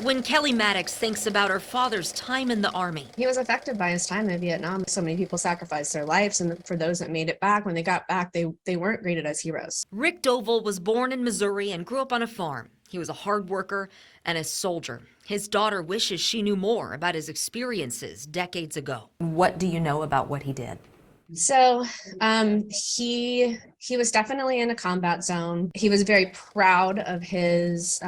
When Kelley Maddox thinks about her father's time in the Army. He was affected by his time in Vietnam. So many people sacrificed their lives, and for those that made it back, when they got back, they weren't greeted as heroes. Rick Dovell was born in Missouri and grew up on a farm. He was a hard worker and a soldier. His daughter wishes she knew more about his experiences decades ago. What do you know about what he did? So he was definitely in a combat zone. He was very proud of his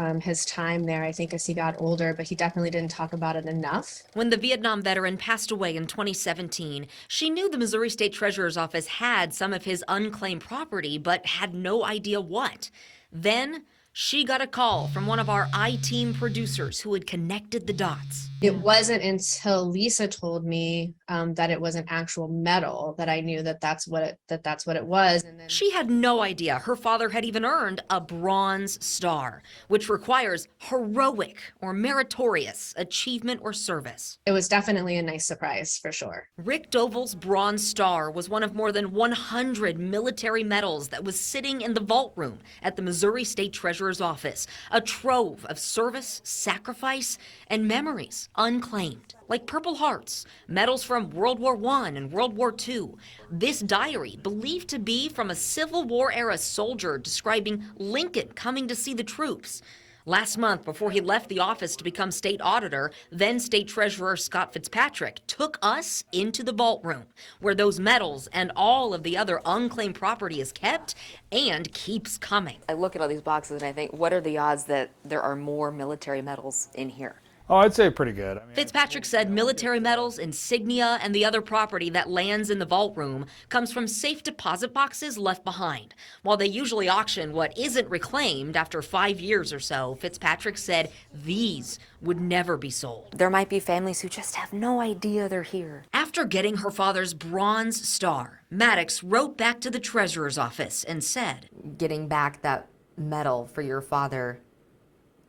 time there, I think, as he got older, but he definitely didn't talk about it enough. When the Vietnam veteran passed away in 2017, she knew the Missouri State Treasurer's Office had some of his unclaimed property, but had no idea what. Then she got a call from one of our I-Team producers who had connected the dots. It wasn't until Lisa told me that it was an actual medal that I knew that that's what it was. And then She had no idea her father had even earned a Bronze Star, which requires heroic or meritorious achievement or service. it was definitely a nice surprise for sure. Rick Dovell's Bronze Star was one of more than 100 military medals that was sitting in the vault room at the Missouri State Treasurer's Office, a trove of service, sacrifice, and memories unclaimed, like Purple Hearts, medals from World War I and World War II. This diary, believed to be from a Civil War era soldier describing Lincoln coming to see the troops. Last month, before he left the office to become state auditor, then State Treasurer Scott Fitzpatrick took us into the vault room, where those medals and all of the other unclaimed property is kept and keeps coming. I look at all these boxes and I think, what are the odds that there are more military medals in here? Oh, I'd say pretty good. I mean, Fitzpatrick said military medals, insignia, and the other property that lands in the vault room comes from safe deposit boxes left behind. While they usually auction what isn't reclaimed after 5 years or so, Fitzpatrick said these would never be sold. There might be families who just have no idea they're here. After getting her father's Bronze Star, Maddox wrote back to the treasurer's office and said, Getting back that medal for your father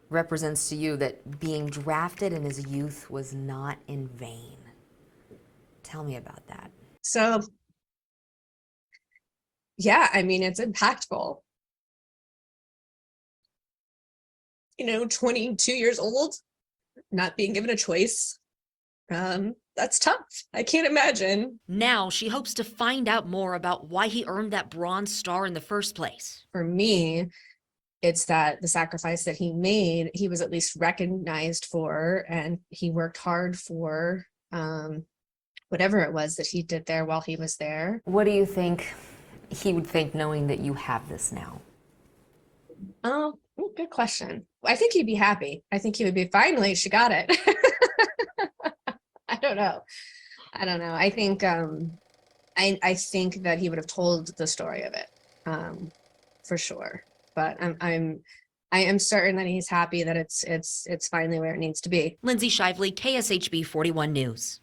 represents to you that being drafted in his youth was not in vain. Tell me about that. So yeah, I mean, it's impactful. 22 years old, not being given a choice. That's tough. I can't imagine. now she hopes to find out more about why he earned that Bronze Star in the first place. For me, it's that the sacrifice that he made, he was at least recognized for, and he worked hard for whatever it was that he did there while he was there. What do you think he would think knowing that you have this now? Oh, good question. I think he'd be happy. I think he would be, finally, she got it. I don't know. I think I think that he would have told the story of it, for sure. But I am certain that he's happy that it's finally where it needs to be. Lindsay Shively, KSHB 41 News.